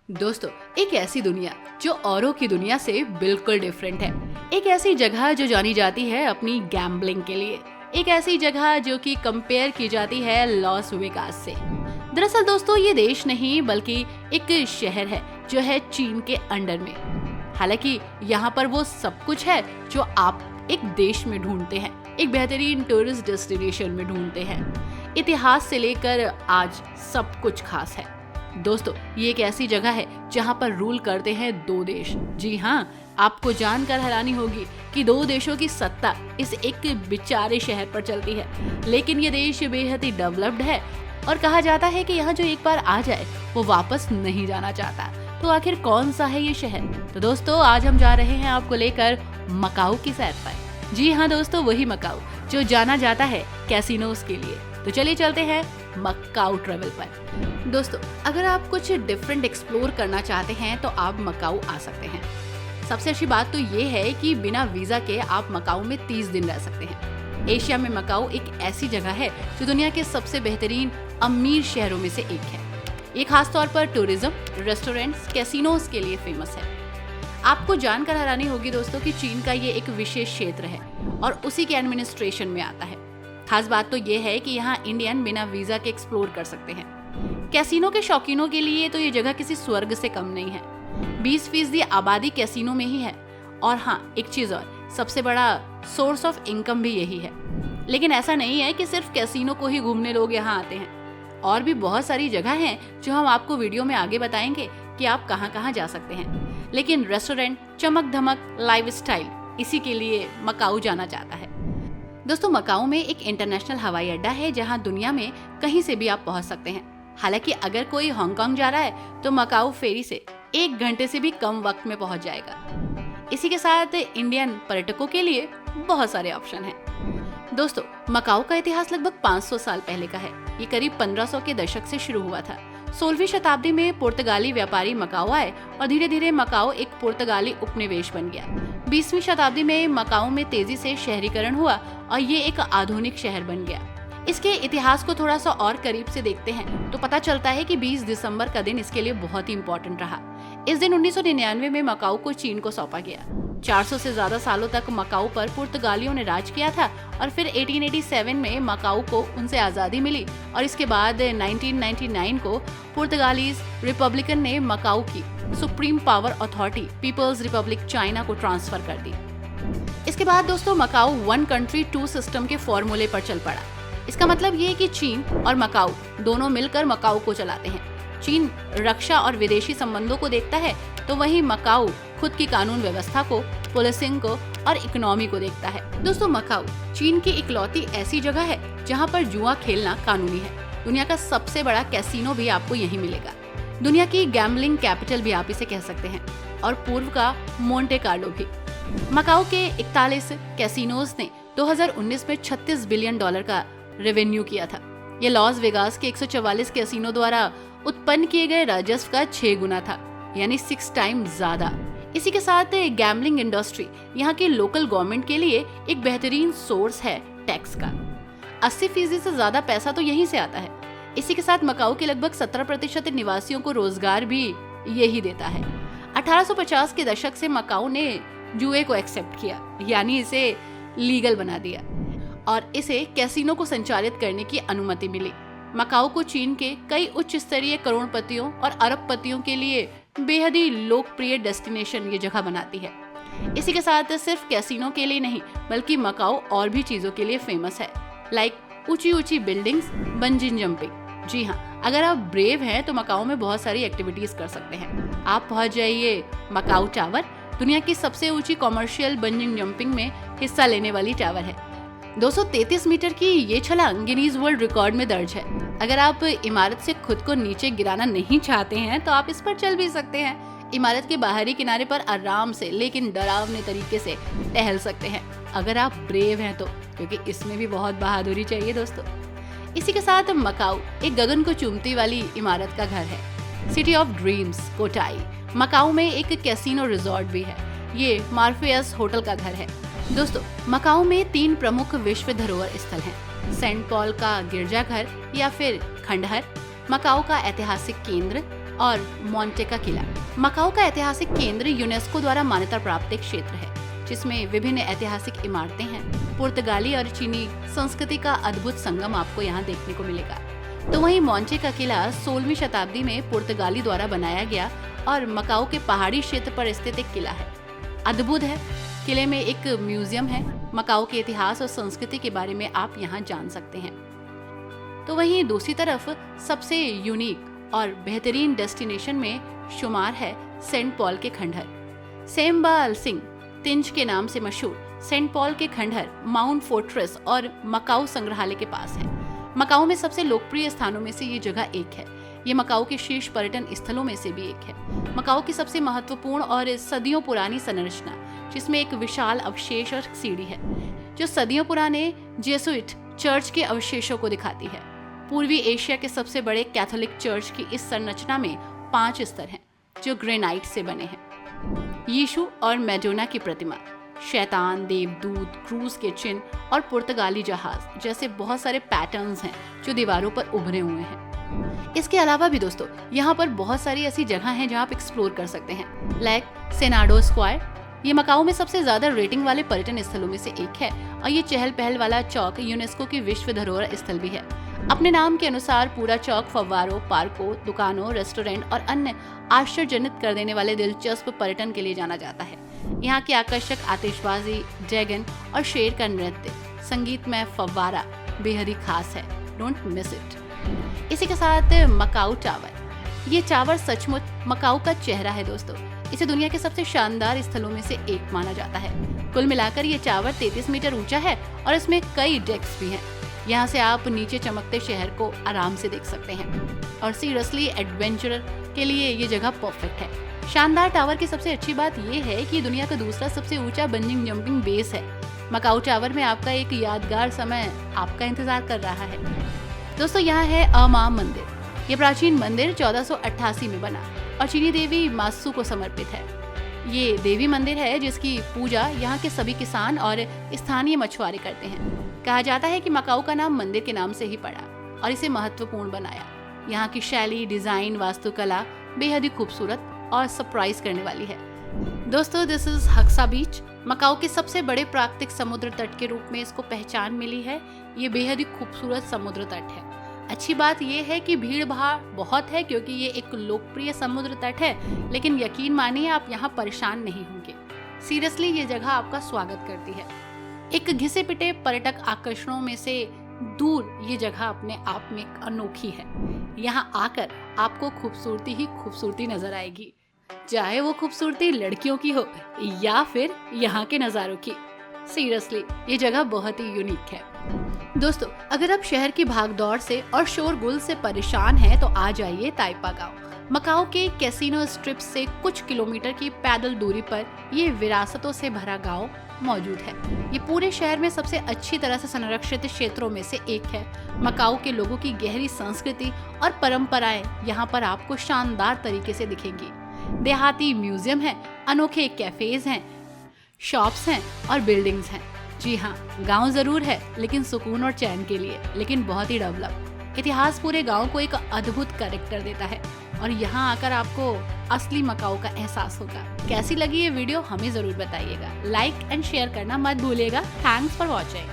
दोस्तों, एक ऐसी दुनिया जो औरों की दुनिया से बिल्कुल डिफरेंट है। एक ऐसी जगह जो जानी जाती है अपनी गैम्बलिंग के लिए। एक ऐसी जगह जो कि कंपेयर की जाती है लॉस वेगास से। दरअसल दोस्तों, ये देश नहीं बल्कि एक शहर है जो है चीन के अंडर में। हालांकि यहाँ पर वो सब कुछ है जो आप एक देश में ढूंढते हैं, एक बेहतरीन टूरिस्ट डेस्टिनेशन में ढूंढते हैं। इतिहास से लेकर आज सब कुछ खास है। दोस्तों, ये एक ऐसी जगह है जहाँ पर रूल करते हैं दो देश। जी हाँ, आपको जानकर हैरानी होगी कि दो देशों की सत्ता इस एक बेचारे शहर पर चलती है, लेकिन ये देश बेहद ही डेवलप्ड है और कहा जाता है कि यहाँ जो एक बार आ जाए वो वापस नहीं जाना चाहता। तो आखिर कौन सा है ये शहर? तो दोस्तों, आज हम जा रहे हैं आपको लेकर मकाऊ की सैर पर। जी हाँ दोस्तों, वही मकाऊ जो जाना जाता है कैसीनोस के लिए। तो चलिए चलते हैं मकाऊ ट्रेवल पर। दोस्तों, अगर आप कुछ डिफरेंट एक्सप्लोर करना चाहते हैं तो आप मकाऊ आ सकते हैं। सबसे अच्छी बात तो ये है कि बिना वीजा के आप मकाऊ में 30 दिन रह सकते हैं। एशिया में मकाऊ एक ऐसी जगह है जो दुनिया के सबसे बेहतरीन अमीर शहरों में से एक है। ये खास तौर पर टूरिज्म, रेस्टोरेंट्स, कैसीनोस के लिए फेमस है। आपको जानकर हैरानी होगी दोस्तों कि चीन का ये एक विशेष क्षेत्र है और उसी के एडमिनिस्ट्रेशन में आता है। खास बात तो ये है कि यहाँ इंडियन बिना वीजा के एक्सप्लोर कर सकते हैं। कैसीनो के शौकीनों के लिए तो ये जगह किसी स्वर्ग से कम नहीं है। 20% आबादी कैसीनो में ही है। और हाँ, एक चीज और, सबसे बड़ा सोर्स ऑफ इनकम भी यही है। लेकिन ऐसा नहीं है कि सिर्फ कैसीनो को ही घूमने लोग यहाँ आते हैं। और भी बहुत सारी जगह हैं जो हम आपको वीडियो में आगे बताएंगे कि आप कहाँ कहाँ जा सकते हैं। लेकिन रेस्टोरेंट, चमक धमक, लाइफ स्टाइल, इसी के लिए मकाऊ जाना चाहता है। दोस्तों, मकाऊ में एक इंटरनेशनल हवाई अड्डा है जहां दुनिया में कहीं से भी आप पहुंच सकते हैं। हालांकि अगर कोई हांगकांग जा रहा है तो मकाऊ फेरी से 1 घंटे से भी कम वक्त में पहुंच जाएगा। इसी के साथ इंडियन पर्यटकों के लिए बहुत सारे ऑप्शन हैं। दोस्तों, मकाऊ का इतिहास लगभग 500 साल पहले का है। ये करीब 1500 के दशक से शुरू हुआ था। 16वीं शताब्दी में पुर्तगाली व्यापारी मकाऊ आए और धीरे धीरे मकाऊ एक पुर्तगाली उपनिवेश बन गया। 20वीं शताब्दी में मकाऊ में तेजी से शहरीकरण हुआ और ये एक आधुनिक शहर बन गया। इसके इतिहास को थोड़ा सा और करीब से देखते हैं तो पता चलता है कि 20 दिसंबर का दिन इसके लिए बहुत ही इम्पोर्टेंट रहा। इस दिन 1999 में मकाऊ को चीन को सौंपा गया। 400 से ज्यादा सालों तक मकाऊ पर पुर्तगालियों ने राज किया था और फिर 1887 में मकाऊ को उनसे आजादी मिली और इसके बाद 1999 को पुर्तगालीज रिपब्लिकन ने मकाऊ की supreme power authority peoples republic China को ट्रांसफर कर दी। इसके बाद दोस्तों, मकाऊ 1 कंट्री 2 सिस्टम के फॉर्मूले पर चल पड़ा। इसका मतलब ये है कि चीन और मकाऊ दोनों मिलकर मकाऊ को चलाते हैं। चीन रक्षा और विदेशी संबंधों को देखता है तो वहीं मकाऊ खुद की कानून व्यवस्था को, पुलिसिंग को और इकोनॉमी को देखता है। दोस्तों, मकाऊ चीन की इकलौती ऐसी जगह है जहां पर जुआ खेलना कानूनी है। दुनिया का सबसे बड़ा कैसीनो भी आपको यहीं मिलेगा। दुनिया की गैम्बलिंग कैपिटल भी आप इसे कह सकते हैं और पूर्व का मोंटे कार्लो भी। मकाऊ के 41 कैसीनोज ने 2019 में $36 बिलियन का रेवेन्यू किया था। ये लॉस वेगास के 144 कैसीनो द्वारा उत्पन्न किए गए राजस्व का 6 गुना था, यानी 6 टाइम्स ज्यादा। इसी के साथ गैम्बलिंग इंडस्ट्री यहाँ के लोकल गवर्नमेंट के लिए एक बेहतरीन सोर्स है टैक्स का। 80% से ज्यादा पैसा तो यहीं से आता है। इसी के साथ मकाऊ के लगभग 17% निवासियों को रोजगार भी यही देता है। 1850 के दशक से मकाऊ ने जुए को एक्सेप्ट किया, यानी इसे लीगल बना दिया और इसे कैसीनो को संचालित करने की अनुमति मिली। मकाऊ को चीन के कई उच्च स्तरीय करोड़पतियों और अरबपतियों के लिए बेहद ही लोकप्रिय डेस्टिनेशन ये जगह बनाती है। इसी के साथ सिर्फ कैसीनो के लिए नहीं बल्कि मकाऊ और भी चीजों के लिए फेमस है, लाइक ऊंची ऊंची बिल्डिंग्स, बंजिंग जंपिंग। जी हाँ, अगर आप ब्रेव हैं तो मकाऊ में बहुत सारी एक्टिविटीज कर सकते हैं। आप पहुंच जाइए मकाऊ टावर, दुनिया की सबसे ऊंची कॉमर्शियल बंजिंग जंपिंग में हिस्सा लेने वाली टावर है। 233 मीटर की ये छलांग गिनीज वर्ल्ड रिकॉर्ड में दर्ज है। अगर आप इमारत से खुद को नीचे गिराना नहीं चाहते हैं तो आप इस पर चल भी सकते हैं। इमारत के बाहरी किनारे पर आराम से लेकिन डरावने तरीके से टहल सकते हैं, अगर आप ब्रेव हैं तो, क्योंकि इसमें भी बहुत बहादुरी चाहिए दोस्तों। इसी के साथ मकाऊ एक गगन को चूमती वाली इमारत का घर है। सिटी ऑफ ड्रीम्स कोटाई मकाऊ में एक कैसीनो रिजॉर्ट भी है। ये मार्फियस होटल का घर है। दोस्तों, मकाऊ में 3 प्रमुख विश्व धरोहर स्थल हैं। सेंट पॉल का गिरजाघर या फिर खंडहर, मकाऊ का ऐतिहासिक केंद्र और मोंटे का किला। मकाओ का ऐतिहासिक केंद्र यूनेस्को द्वारा मान्यता प्राप्त एक क्षेत्र है जिसमें विभिन्न ऐतिहासिक इमारतें हैं। पुर्तगाली और चीनी संस्कृति का अद्भुत संगम आपको यहाँ देखने को मिलेगा। तो वहीं मोंटे का किला 16वीं शताब्दी में पुर्तगाली द्वारा बनाया गया और मकाओ के पहाड़ी क्षेत्र पर स्थित एक किला है। अद्भुत है। किले में एक म्यूजियम है। मकाओ के इतिहास और संस्कृति के बारे में आप यहाँ जान सकते हैं। तो वहीं दूसरी तरफ सबसे यूनिक और बेहतरीन डेस्टिनेशन में शुमार है सेंट पॉल के खंडहर। सेम्बाल सिंह तिंज के नाम से मशहूर सेंट पॉल के खंडहर माउंट फोर्ट्रेस और मकाओ संग्रहालय के पास है। मकाओ में सबसे लोकप्रिय स्थानों में से ये जगह एक है। ये मकाओ के शीर्ष पर्यटन स्थलों में से भी एक है। मकाओ की सबसे महत्वपूर्ण और सदियों पुरानी संरचना, जिसमें एक विशाल अवशेष और सीढ़ी है जो सदियों पुराने जेसुइट चर्च के अवशेषों को दिखाती है। पूर्वी एशिया के सबसे बड़े कैथोलिक चर्च की इस संरचना में 5 स्तर हैं जो ग्रेनाइट से बने हैं। यीशु और मैडोना की प्रतिमा, शैतान, देवदूत, क्रूज के चिन्ह और पुर्तगाली जहाज जैसे बहुत सारे पैटर्न्स हैं जो दीवारों पर उभरे हुए हैं। इसके अलावा भी दोस्तों यहाँ पर बहुत सारी ऐसी जगह हैं जहाँ आप एक्सप्लोर कर सकते हैं, लाइक सेनाडो स्क्वायर। ये मकाओ में सबसे ज्यादा रेटिंग वाले पर्यटन स्थलों में से एक है और ये चहल पहल वाला चौक यूनेस्को की विश्व धरोहर स्थल भी है। अपने नाम के अनुसार पूरा चौक फव्वारों, पार्कों, दुकानों, रेस्टोरेंट और अन्य आश्चर्यजनित कर देने वाले दिलचस्प पर्यटन के लिए जाना जाता है। यहाँ की आकर्षक आतिशबाजी, ड्रैगन और शेर का नृत्य, संगीतमय फव्वारा बेहद ही खास है। Don't miss it. इसी के साथ मकाओ टावर। ये टावर सचमुच मकाओ का चेहरा है दोस्तों। इसे दुनिया के सबसे शानदार स्थलों में से एक माना जाता है। कुल मिलाकर ये टावर 33 मीटर ऊंचा है और इसमें कई डेक्स भी हैं। यहाँ से आप नीचे चमकते शहर को आराम से देख सकते हैं और सीरियसली एडवेंचरर के लिए ये जगह परफेक्ट है। शानदार टावर की सबसे अच्छी बात ये है कि दुनिया का दूसरा सबसे ऊंचा बंजिंग जंपिंग बेस है। मकाओ टावर में आपका एक यादगार समय आपका इंतजार कर रहा है। दोस्तों यहाँ है अमा मंदिर। ये प्राचीन मंदिर 1488 में बना और चीनी देवी मात्सु को समर्पित है। ये देवी मंदिर है जिसकी पूजा यहाँ के सभी किसान और स्थानीय मछुआरे करते हैं। कहा जाता है कि मकाओ का नाम मंदिर के नाम से ही पड़ा और इसे महत्वपूर्ण बनाया। यहाँ की शैली, डिजाइन, वास्तुकला बेहद ही खूबसूरत और सरप्राइज करने वाली है। दोस्तों दिस इज हक्सा बीच। मकाओ के सबसे बड़े प्राकृतिक समुद्र तट के रूप में इसको पहचान मिली है। ये बेहद ही खूबसूरत समुद्र तट है। अच्छी बात यह है कि भीड़ भाड़ बहुत है क्योंकि ये एक लोकप्रिय समुद्र तट है, लेकिन यकीन मानिए आप यहाँ परेशान नहीं होंगे। सीरियसली ये जगह आपका स्वागत करती है। एक घिसे पिटे पर्यटक आकर्षणों में से दूर ये जगह अपने आप में अनोखी है। यहाँ आकर आपको खूबसूरती ही खूबसूरती नजर आएगी, चाहे वो खूबसूरती लड़कियों की हो या फिर यहाँ के नज़ारों की। सीरियसली ये जगह बहुत ही यूनिक है। दोस्तों अगर आप शहर की भागदौड़ से और शोरगुल से परेशान हैं तो आ जाइए ताइपा गांव। मकाओ के कैसीनो स्ट्रिप से कुछ किलोमीटर की पैदल दूरी पर ये विरासतों से भरा गांव मौजूद है। ये पूरे शहर में सबसे अच्छी तरह से संरक्षित क्षेत्रों में से एक है। मकाओ के लोगों की गहरी संस्कृति और परंपराएं यहाँ पर आपको शानदार तरीके से दिखेंगी। देहाती म्यूजियम है, अनोखे कैफेज हैं, शॉप्स हैं और बिल्डिंग्स हैं। जी हाँ, गांव जरूर है लेकिन सुकून और चैन के लिए, लेकिन बहुत ही डेवलप। इतिहास पूरे गांव को एक अद्भुत कैरेक्टर देता है और यहाँ आकर आपको असली मकाओ का एहसास होगा। कैसी लगी ये वीडियो हमें जरूर बताइएगा। लाइक एंड शेयर करना मत भूलिएगा। Thanks for watching.